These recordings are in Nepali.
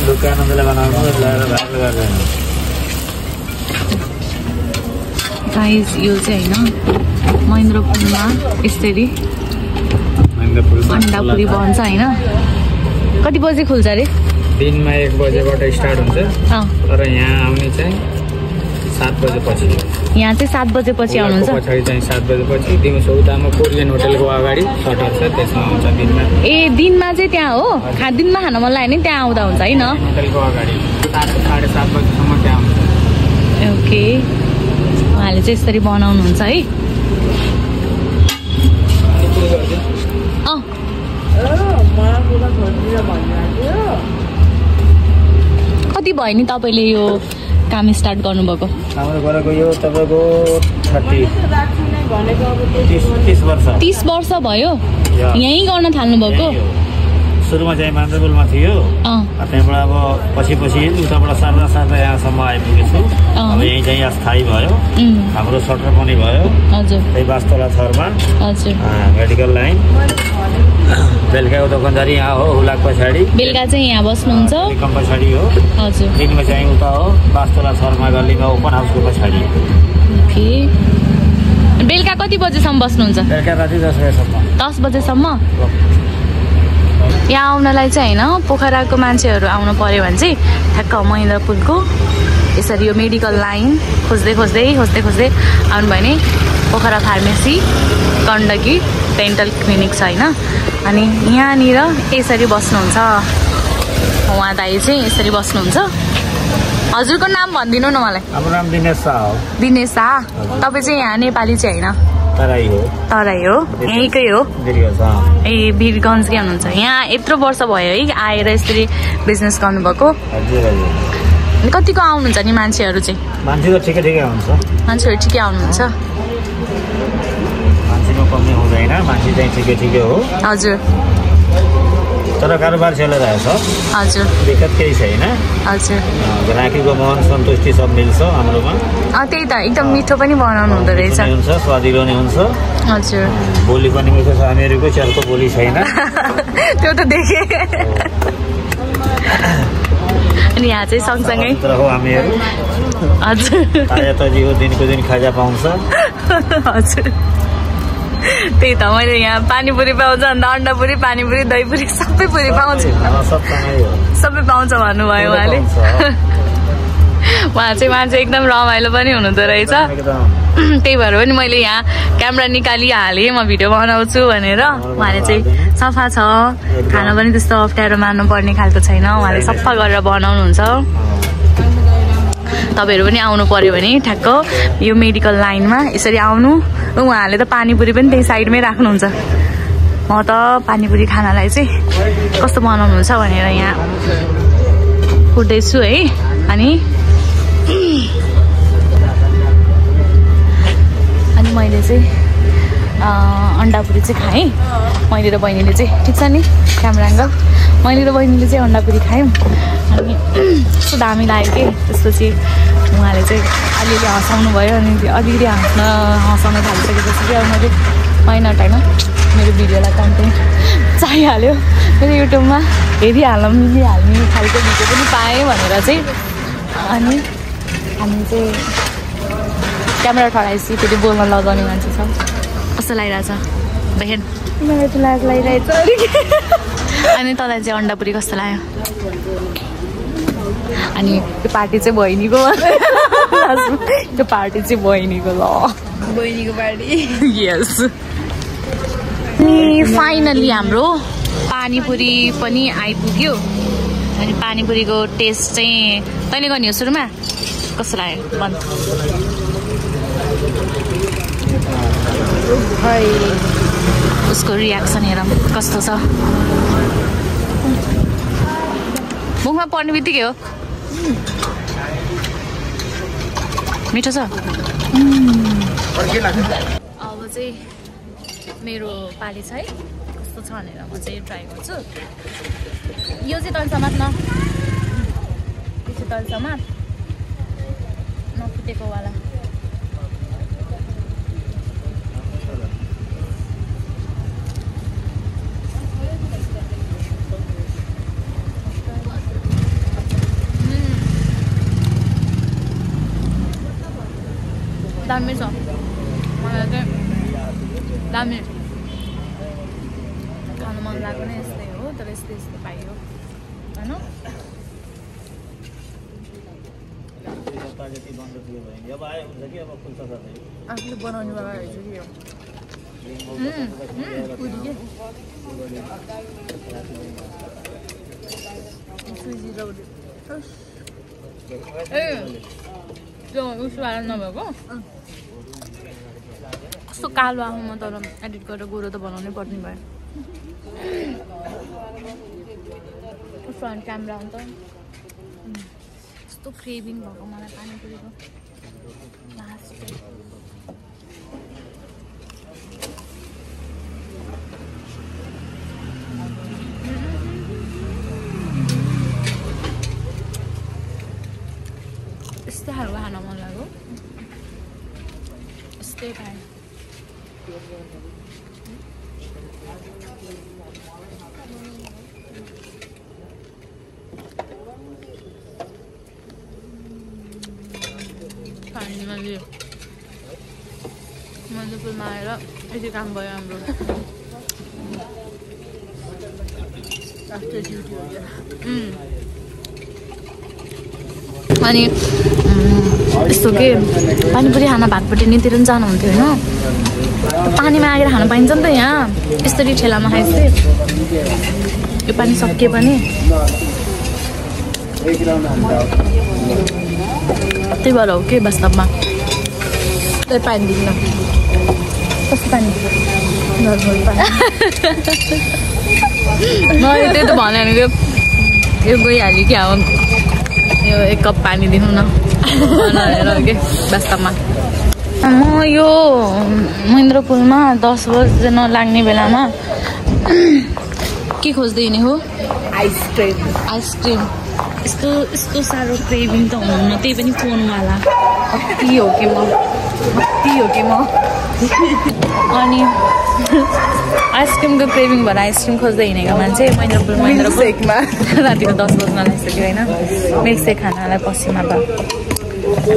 ढुक्कानन्दले बनाउनु ल्याएर भाग गर्दैन गाइस यो चाहिँ हैन महेन्द्रपुरमा यसरी अन्डापुरी बन्छ हैन कति बजे खुल्छ रे दिनमा 1 बजेबाट स्टार्ट हुन्छ तर यहाँ आउने चाहिँ 7 बजेपछि यहाँ चाहिँ 7 बजेपछि आउनुहुन्छ पछाडी चाहिँ 7 बजेपछि दिउँसो उतामा कोरियन होटलको अगाडि सटर छ त्यसमा आउँछ दिनमा ए दिनमा चाहिँ त्यहाँ हो दिनमा खान मन लाग्यो नि त्यहाँ आउँदा हुन्छ हैन होटलको अगाडि 7:30 बजेसम्म त्यहाँ हुन्छ ओके उहाँले चाहिँ यसरी बनाउनुहुन्छ है कति भयो नि तपाईले यो काम स्टार्ट गर्नुभएको हाम्रो गरेको यो तपाईको 30 वर्ष 30 वर्ष भयो यही गर्न थाल्नु भएको सुरुमा चाहिँ मान्द्रपुलमा थियो त्यहाँबाट अब पछि उताबाट सार्दा यहाँसम्म आइपुगेछु अब यही चाहिँ अस्थायी भयो हाम्रो सटर पनि भयो हजुर त्यही वास्तोला थरमा हजुर मेडिकल लाइन बेलुकाको दोकानदारी यहाँ हो हुलाक पछाडि बेलुका चाहिँ यहाँ बस्नुहुन्छ कम पछाडि हो हजुर दिनमा चाहिँ उता हो वास्तोला थरमा गल्लीमा ओपन हाउसको पछाडि ओके बेलुका कति बजेसम्म बस्नुहुन्छ बेलुका राति 10 बजेसम्म 10 बजेसम्म यहाँ आउनलाई चाहिँ हैन पोखराको मान्छेहरू आउनु पर्यो भने चाहिँ ठ्याक्क महेन्द्रपुलको यसरी यो मेडिकल लाइन खोज्दै आउनु भयो भने Pokhara pharmacy Gandaki dental clinic छ हैन अनि यहाँनिर यसरी बस्नुहुन्छ उहाँ दाइ चाहिँ यसरी बस्नुहुन्छ हजुरको नाम भनिदिनु न मलाई हाम्रो नाम दिनेश शाह हो दिनेश शाह तपाईँ चाहिँ यहाँ नेपाली चाहिँ हैन तराई हो यहीँकै हो ए वीरगन्जकै हुनुहुन्छ यहाँ यत्रो वर्ष भयो है आएर यसरी बिजनेस गर्नुभएको कतिको आउनुहुन्छ नि मान्छेहरू चाहिँ मान्छेहरू ठिकै आउँछ मान्छेहरू आउनुहुन्छ मान्छेको कमी हुँदैन मान्छे चाहिँ ठिकै हो हजुर तर कारोबार चलिरहेछ हजुर दिक्कत केही छैन हजुर ग्राहकीको मन सन्तुष्टि सब मिल्छ हाम्रोमा त्यही त एकदम मिठो पनि बनाउनु हुँदो रहेछ हुन्छ स्वादिलो नै हुन्छ हजुर बोली पनि मिठो छ हामीहरूको चर्को बोली छैन त्यो त देखे अनि यहाँ चाहिँ सँगसँगै हो हामीहरू हजुर ताजा हो दिनको दिन खाजा पाउँछ हजुर त्यही त मैले यहाँ पानीपुरी पाउँछ अन्त अन्डापुरी पानीपुरी दहीपुरी सबै पुरी पाउँछ सबै पाउँछ भन्नुभयो उहाँले उहाँ चाहिँ मान्छे एकदम रमाइलो पनि हुनुहुँदो रहेछ त्यही भएर पनि मैले यहाँ क्यामेरा निकालिहालेँ म भिडियो बनाउँछु भनेर उहाँले चाहिँ सफा छ खाना पनि त्यस्तो अप्ठ्यारो मान्नु पर्ने खालको छैन उहाँले सफा गरेर बनाउनुहुन्छ तपाईहरु पनि आउनु पर्यो भने ठ्याक्क यो मेडिकल लाइनमा यसरी आउनु उहाँले त पानीपुरी पनि त्यही साइडमै राख्नुहुन्छ म त पानीपुरी खानालाई चाहिँ कस्तो बनाउनुहुन्छ भनेर यहाँ कुर्दैछु है अनि मैले चाहिँ अन्डापुरी चाहिँ खाएँ मैले र बहिनीले चाहिँ ठिक छ नि क्यामेरा एङ्गल मैले र बहिनीले चाहिँ अन्डापुरी खायौँ अनि कस्तो दामी लाग्यो कि त्यसपछि उहाँले चाहिँ अलिअलि हँसाउनु भयो अनि अलिअलि हँसाउन थालिसकेपछि अब मैले होइन टाइम मेरो भिडियोलाई कन्टेन्ट चाहिहाल्यो मेरो युट्युबमा हेरिहाल्न मिलिहाल्ने खालको भिडियो पनि पाएँ भनेर चाहिँ अनि हामी चाहिँ क्यामेरा ठडाएपछि फेरि बोल्न लगाउने मान्छे छ कस्तो लागिरहेछ बहिन मलाई त लागिरहेछ अनि तँलाई चाहिँ अन्डापुरी कस्तो लाग्यो अनि त्यो पार्टी चाहिँ बहिनीको त्यो पार्टी चाहिँ बहिनीको ल बहिनीको पार्टी यस अनि फाइनली हाम्रो पानीपुरी पनि आइपुग्यो अनि पानीपुरीको टेस्ट चाहिँ तैँले गर्ने हो सुरुमा कस्तो लाग्यो भन् उसको रियाक्सन हेरौँ कस्तो छ मुखमा पर्ने बित्तिकै हो मिठो छ अब चाहिँ मेरो पाली छ है कस्तो छ भनेर म चाहिँ ट्राई गर्छु यो चाहिँ तल समात न यो चाहिँ तल समात नफुटेको वाला दामी छ मलाई चाहिँ दामी खानु मन लाग्यो नि यस्तै हो तर यस्तै यस्तै पाइयो हैन आफूले बनाउने वाला रहेछ कि यो त्यो उसवाला नभएको कस्तो कालो आफूमा तर एडिट गरेर गोरो त बनाउनै पर्ने भयो फ्रन्ट क्यामेरा हो नि त कस्तो क्रेभिङ भएको मलाई पानीपुरीको यस्तै खालको खान मन लाग्यो यस्तै खाएँ मन्दिरपुरमा आएर यति काम भयो हाम्रो आफ्टर ड्युटी अनि यस्तो के पानीपुरी खाना भातपट्टि नितिर पनि जानुहुन्थ्यो होइन पानीमा आएर खान पाइन्छ नि त यहाँ यसरी ठेलामा खाएपछि यो पानी सकिए पनि त्यही भएर हो कि वास्तवमा त्यही पानी दिनु कस्तो पानी मैले त्यही त भने कि यो गइहाल्यो क्या हो यो 1 कप पानी दिनु न के वास्तवमा म यो महेन्द्रपुलमा 10 बजे नलाग्ने बेलामा के खोज्दै हिँडेँ हो आइसक्रिम यस्तो साह्रो क्रेभिङ त हुनुहुन्न त्यही पनि फोनवाला ती हो कि म अनि आइसक्रिमको क्रेभिङ भएर आइसक्रिम खोज्दै हिँडेको मान्छे महेन्द्रपुलमा रातिको 10 बज्न लागिसक्यो होइन मिल्कसेक खानालाई पसिमा भयो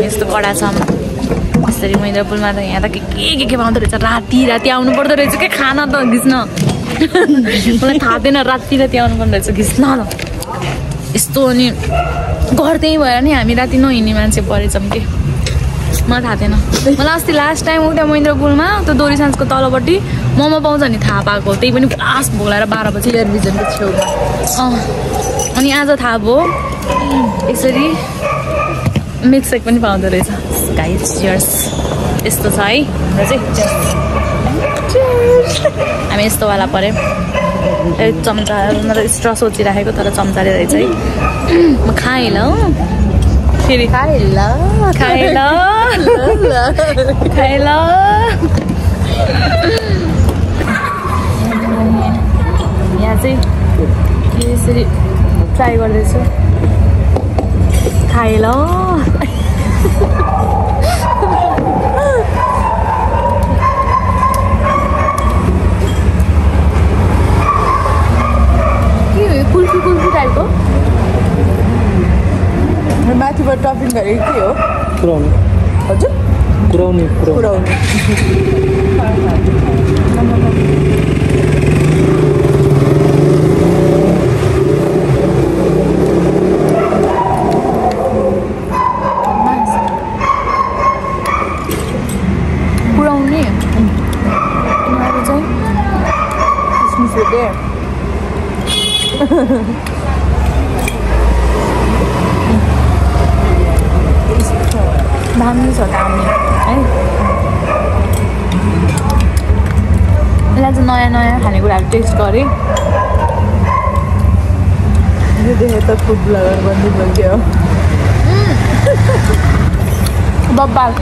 यस्तो कडा छ यसरी महेन्द्रपुलमा त यहाँ त के पाउँदो रहेछ राति आउनु पर्दो रहेछ के खाना त घिच्न मलाई थाहा थिएन राति आउनु पर्दो रहेछ घिच्न यस्तो अनि घर त्यही भएर नि हामी राति नहिँड्ने मान्छे परेछौँ कि मलाई थाहा थिएन मलाई अस्ति लास्ट टाइम उता महेन्द्रपुलमा त्यो दोरी साँझको तलपट्टि मोमो पाउँछ नि थाहा पाएको त्यही पनि पुरा भोलाएर 12 बजी टेलिभिजनको छेउमा अनि आज थाहा भयो यसरी मिल्कसेक पनि पाउँदो रहेछ गाइस चियर्स यस्तो छ है हाम्रो चाहिँ हामी यस्तोवाला पऱ्यौँ चम्चा स्ट्र सोचिराखेको तर चम्चाले रहेछ है म खाएँ ल फेरि खाएँ ल यहाँ चाहिँ यसरी ट्राई गर्दैछु खाएँ ल कुल्फी टाइपको माथिबाट टपिङ गरेको के हो पुराउने हजुर पुराउने दामी छ दामी है यसलाई चाहिँ नयाँ खानेकुराहरू टेस्ट गरेँ यो देखेँ त फुड ब्लगर बन्दै बोल्थ्यो बब्बाल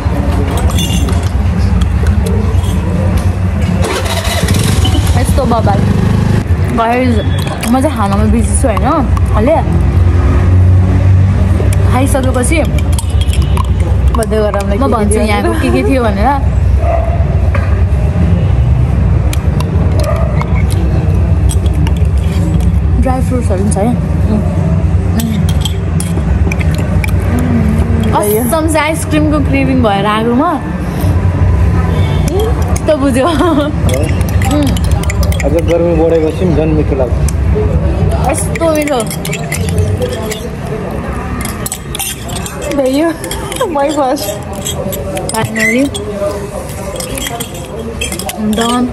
यस्तो बब्बाल गाइज म चाहिँ खानामा बिजी छु होइन अहिले खाइसकेपछि म भन्छु यहाँको के थियो भनेर ड्राई फ्रुट्सहरू पनि छ है कसम चाहिँ आइसक्रिमको क्रेभिङ भएर आगोमा कस्तो बुझ्यो अझ गर्मी बढेपछि पनि झन् मिठो लाग्छ यस्तो मिठो भयो my first finally I'm done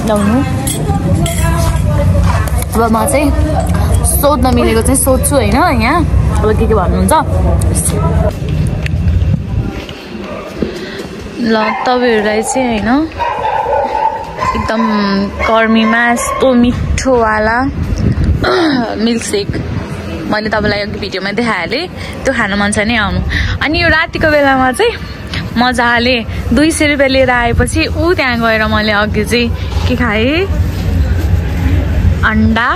लाउनु अब म चाहिँ सोध्न मिलेको चाहिँ सोध्छु हैन यहाँ अब के भन्नुहुन्छ ल तपाईहरुलाई चाहिँ हैन एकदम गर्मीमा यस्तो मिठोवाला मिल्क शेक मैले तपाईलाई अघि भिडियोमा देखाएँ त्यो खान मन छ नि आउनु अनि यो रातिको बेलामा चाहिँ मजाले 200 रुपैयाँ लिएर आएपछि त्यहाँ गएर मैले अघि चाहिँ के खाएँ अंडा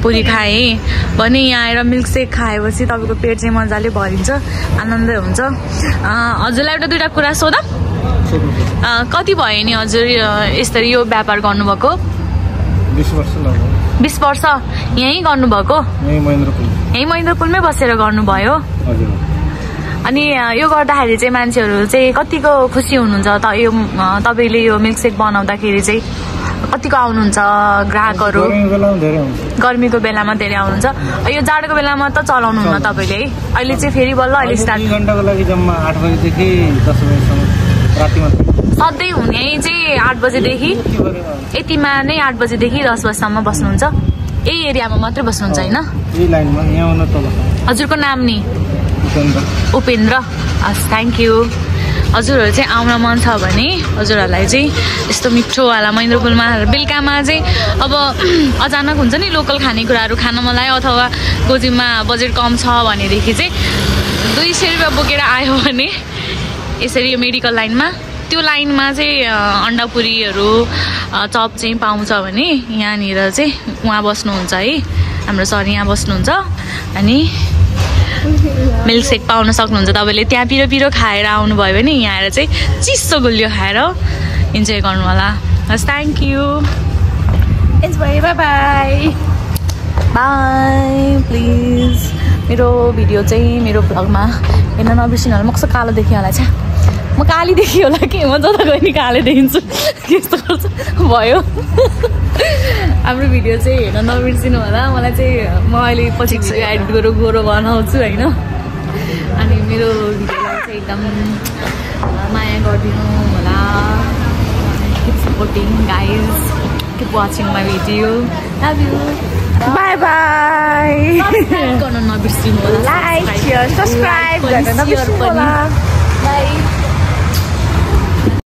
पुरी खाएँ भने यहाँ आएर मिल्क शेक खाएपछि तपाईको पेट चाहिँ मजाले भरिन्छ आनन्दै हुन्छ हजुरलाई एउटा दुईटा कुरा सोधा कति भयो नि हजुर यसरी यो व्यापार गर्नुभएको 20 वर्ष लाग्यो 20 वर्ष यही गर्नुभएको यही महेन्द्रपुलमै बसेर गर्नुभयो हजुर अनि यो गर्दाखेरि चाहिँ मान्छेहरु चाहिँ कतिको खुसी हुनुहुन्छ त यो तपाईले यो मिल्क शेक बनाउँदाखेरि चाहिँ कतिको आउनुहुन्छ ग्राहकहरु गर्मीको बेलामा धेरै आउनुहुन्छ यो जाडोको बेलामा त चलाउनुहुन्न तपाईले है अहिले चाहिँ फेरि बल्ल अहिले स्टार्ट 2 घण्टाको लागि जम्मा 8 बजेदेखि 10 बजेसम्म रातिमा सधैँ हुने चाहिँ 8 बजेदेखि यतिमा नै 8 बजेदेखि 10 बजेसम्म बस्नुहुन्छ यही एरियामा मात्रै बस्नुहुन्छ हैन यही लाइनमा यहाँ आउन तल हजुरको नाम नि उपेन्द्र हस् थ्यांक यू हजुरहरु चाहिँ आउन मन छ भने हजुरहरुलाई चाहिँ यस्तो मिठोवाला महेन्द्रपुलमा बेलुकामा चाहिँ अब अचानक हुन्छ नि लोकल खानेकुराहरु खान मलाई अथवा गोजीमा बजेट कम छ भनेदेखि चाहिँ 200 रुपैयाँ बोकेर आयो भने यसरी यो मेडिकल लाइनमा त्यो लाइनमा चाहिँ अन्डापुरीहरु चप चाहिँ पाउँछ भने यहाँनिर चाहिँ उहाँ बस्नुहुन्छ है हाम्रो सर यहाँ बस्नुहुन्छ अनि मिल्क शेक पाउन सक्नुहुन्छ तपाईले त्यहाँ पिरो पिरो खाएर आउनु भयो भने यहाँ आएर चाहिँ चिसो गुलियो खाएर इन्जोय गर्नु होला हस् thank you by by by please मेरो भिडियो चाहिँ मेरो भ्लगमा हेर्न नबिर्सिनु होला म कस्तो कालो देखियो होला छ म काली देखियो होला के म जता गए नि कालो देखिन्छु त्यस्तो गर्छ भयो हाम्रो भिडियो चाहिँ हेर्न नबिर्सिनु होला मलाई चाहिँ म अहिले पछि एडिट गरेर गोरो बनाउँछु हैन अनि मेरो भिडियोलाई चाहिँ एकदम माया गरिदिनु होला keep supporting guys keep watching my video love you by by गर्न नबिर्सिनु होला लाइक शेयर सब्स्क्राइब गर्न नबिर्सिनु होला